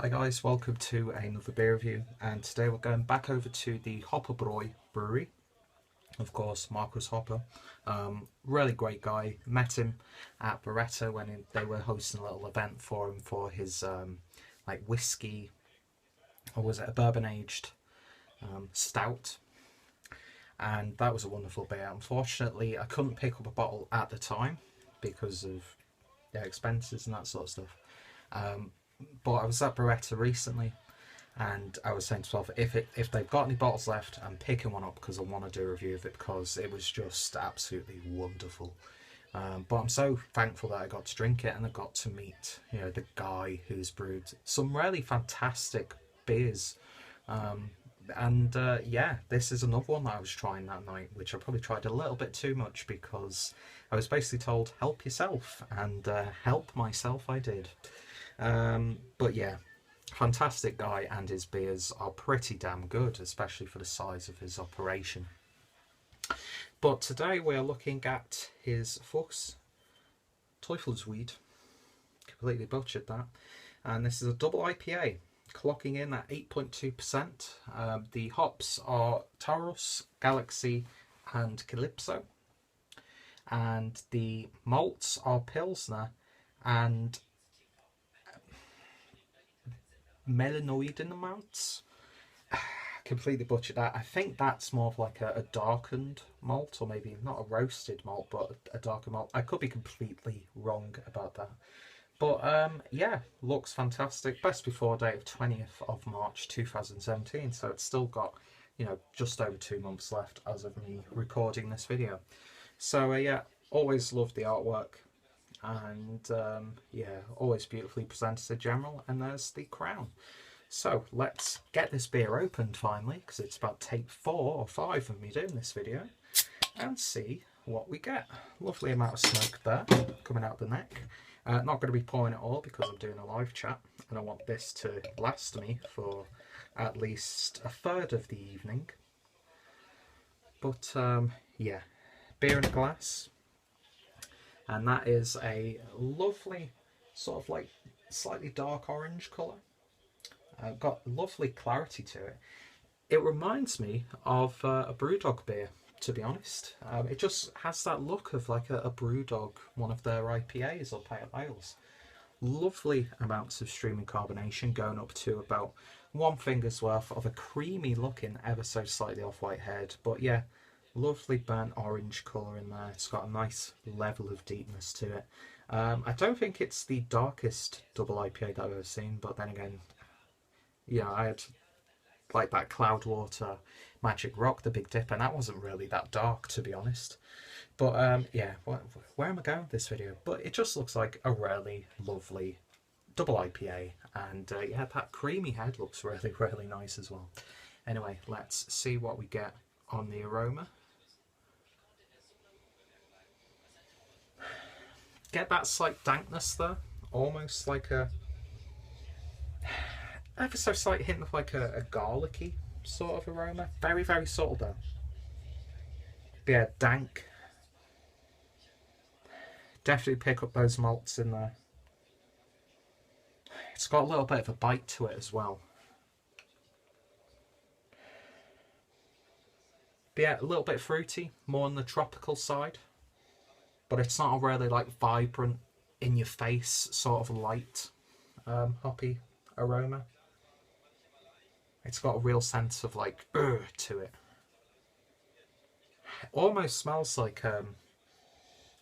Hi guys, welcome to another beer review, and today we're going back over to the Hoppebräu brewery. Of course, Marcus Hopper, really great guy. Met him at Birretta when they were hosting a little event for him for his like whiskey, or was it a bourbon aged stout, and that was a wonderful beer. Unfortunately, I couldn't pick up a bottle at the time because of their expenses and that sort of stuff. But I was at Birretta recently, and I was saying to myself, if they've got any bottles left, I'm picking one up because I want to do a review of it because it was just absolutely wonderful. But I'm so thankful that I got to drink it and I got to meet, the guy who's brewed some really fantastic beers. Yeah, this is another one that I was trying that night, which I probably tried a little bit too much because I was basically told help yourself, and help myself I did. But yeah, fantastic guy, and his beers are pretty damn good, especially for the size of his operation. But today we are looking at his Fuchsteufelswuid. Completely butchered that. And this is a double IPA, clocking in at 8.2%. The hops are Taurus, Galaxy and Calypso. And the malts are Pilsner and melanoid in the mounts. Completely butchered that. I think that's more of like a darkened malt, or maybe not a roasted malt, but a darker malt. I could be completely wrong about that. But yeah, looks fantastic. Best before date of 20th of March 2017, so it's still got, just over 2 months left as of me recording this video. So yeah, always loved the artwork, and yeah, always beautifully presented in general. And there's the crown. So let's get this beer opened finally, because it's about take 4 or 5 of me doing this video, and see what we get. Lovely amount of smoke there coming out the neck. Not going to be pouring it all because I'm doing a live chat and I want this to last me for at least a third of the evening. But yeah, beer in a glass. And that is a lovely sort of like slightly dark orange colour. Got lovely clarity to it. It reminds me of a Brewdog beer, to be honest. It just has that look of like a Brewdog, one of their IPAs or pale ales. Lovely amounts of streaming carbonation, going up to about 1 finger's worth of a creamy looking, ever so slightly off-white head. But yeah, lovely burnt orange colour in there. It's got a nice level of deepness to it. I don't think it's the darkest double IPA that I've ever seen, but then again, I had like that Cloudwater Magic Rock, the Big Dip, and that wasn't really that dark, to be honest. But yeah, where am I going with this video? But it just looks like a really lovely double IPA, and yeah, that creamy head looks really, really nice as well. Anyway, let's see what we get on the aroma. Get that slight dankness there, almost like a ever so slight hint of like a garlicky sort of aroma. Very, very subtle though. But yeah, dank. Definitely pick up those malts in there. It's got a little bit of a bite to it as well. But yeah, a little bit fruity, more on the tropical side. But it's not a really like vibrant, in your face sort of light hoppy aroma. It's got a real sense of like to it. It almost smells like a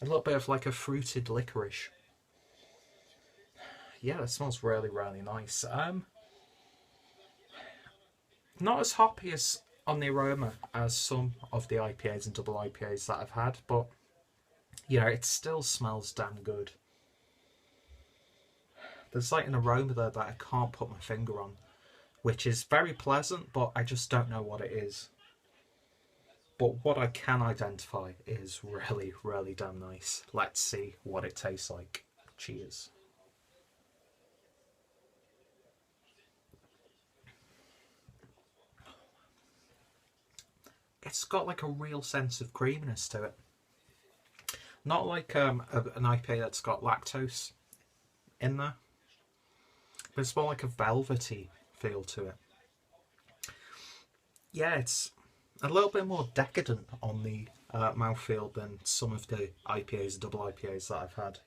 little bit of like a fruited licorice. Yeah, it smells really, really nice. Not as hoppy as on the aroma as some of the IPAs and double IPAs that I've had, but it still smells damn good. There's like an aroma there that I can't put my finger on, which is very pleasant, but I just don't know what it is. But what I can identify is really, really damn nice. Let's see what it tastes like. Cheers. It's got like a real sense of creaminess to it. Not like an IPA that's got lactose in there. but it's more like a velvety feel to it. Yeah, it's a little bit more decadent on the mouthfeel than some of the IPAs, double IPAs that I've had.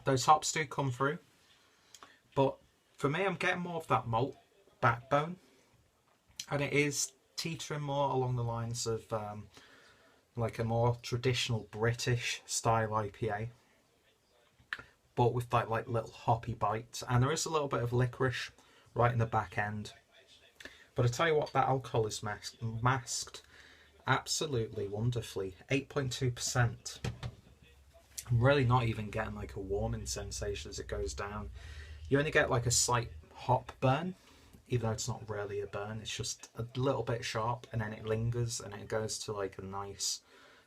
Those hops do come through, but for me, I'm getting more of that malt backbone, and it is teetering more along the lines of like a more traditional British style IPA, but with that like little hoppy bites, and there is a little bit of licorice right in the back end. But I tell you what, that alcohol is masked absolutely wonderfully. 8.2%. I'm really not even getting like a warming sensation as it goes down. You only get like a slight hop burn, even though it's not really a burn. It's just a little bit sharp, and then it lingers, and it goes to like a nice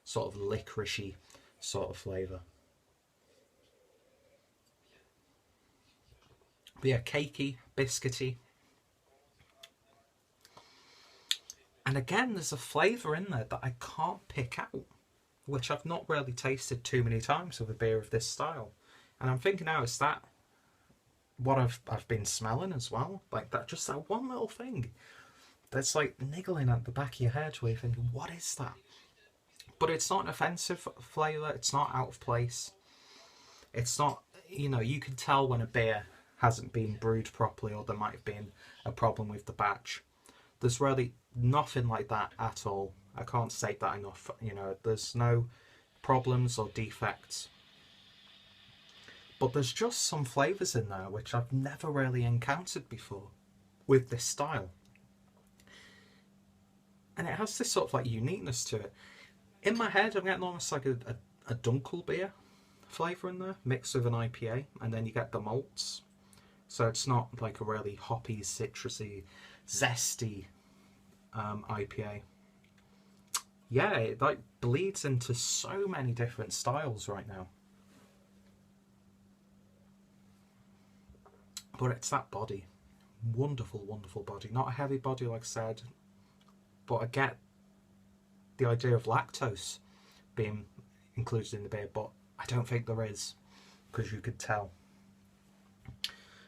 sort of licoricey sort of flavour. But yeah, cakey, biscuity. And again, there's a flavour in there that I can't pick out, which I've not really tasted too many times with a beer of this style. And I'm thinking now, is that what I've been smelling as well? Like that, just that one little thing that's like niggling at the back of your head where you're thinking, what is that? But it's not an offensive flavour, it's not out of place. It's not, you know, you can tell when a beer hasn't been brewed properly or there might have been a problem with the batch. There's really nothing like that at all. I can't state that enough. You know, there's no problems or defects. But there's just some flavours in there which I've never really encountered before with this style. And it has this sort of like uniqueness to it. In my head, I'm getting almost like a dunkel beer flavour in there, mixed with an IPA, and then you get the malts. So it's not like a really hoppy, citrusy, zesty IPA. Yeah, it like bleeds into so many different styles right now. But it's that body. Wonderful, wonderful body. Not a heavy body, like I said, but I get the idea of lactose being included in the beer, but I don't think there is, because you could tell.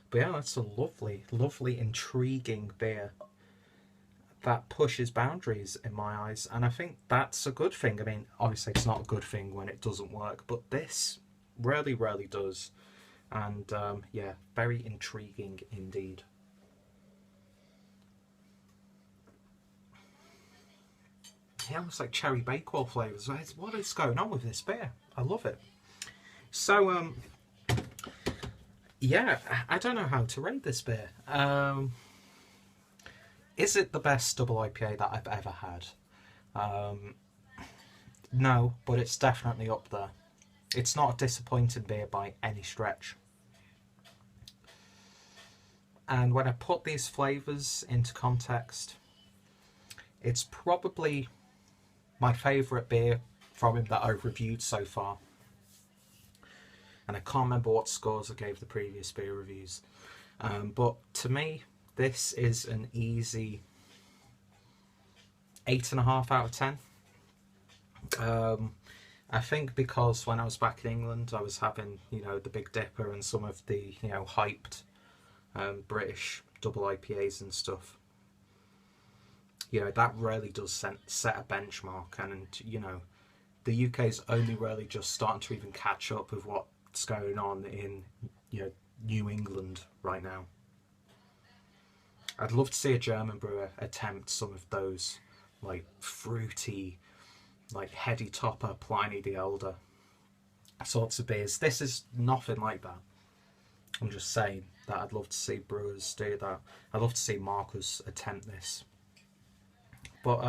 But yeah, that's a lovely, lovely, intriguing beer that pushes boundaries in my eyes, and I think that's a good thing. I mean, obviously it's not a good thing when it doesn't work, but this really, really does. And yeah, very intriguing indeed. Yeah, almost like cherry bakewell flavours. What is going on with this beer? I love it. So yeah, I don't know how to rate this beer. Is it the best double IPA that I've ever had? No, but it's definitely up there. It's not a disappointing beer by any stretch. And when I put these flavours into context, it's probably my favourite beer from him that I've reviewed so far. And I can't remember what scores I gave the previous beer reviews. But to me, this is an easy 8.5 out of 10. I think because when I was back in England, I was having, you know, the Big Dipper and some of the, you know, hyped British double IPAs and stuff. You know, that really does set a benchmark, and you know, the UK's only really just starting to even catch up with what's going on in, you know, New England right now. I'd love to see a German brewer attempt some of those like fruity, like heady topper, Pliny the Elder sorts of beers. This is nothing like that. I'm just saying that I'd love to see brewers do that. I'd love to see Marcus attempt this. But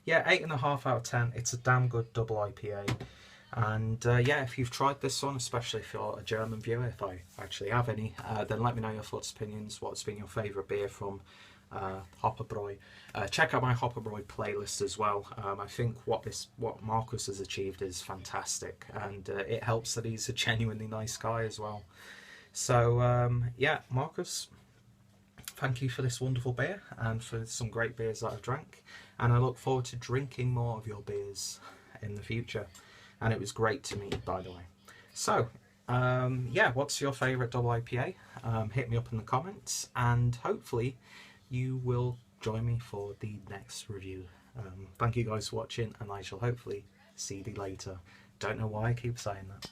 yeah, 8.5 out of 10. It's a damn good double IPA. And yeah, if you've tried this one, especially if you're a German viewer, if I actually have any, then let me know your thoughts, opinions. What's been your favourite beer from Hoppebräu? Check out my Hoppebräu playlist as well. I think what Marcus has achieved is fantastic, and it helps that he's a genuinely nice guy as well. So yeah, Marcus, thank you for this wonderful beer and for some great beers that I've drank, and I look forward to drinking more of your beers in the future. and it was great to meet, by the way. So, yeah, what's your favourite double IPA? Hit me up in the comments, and hopefully you will join me for the next review. Thank you guys for watching, and I shall hopefully see you later. Don't know why I keep saying that.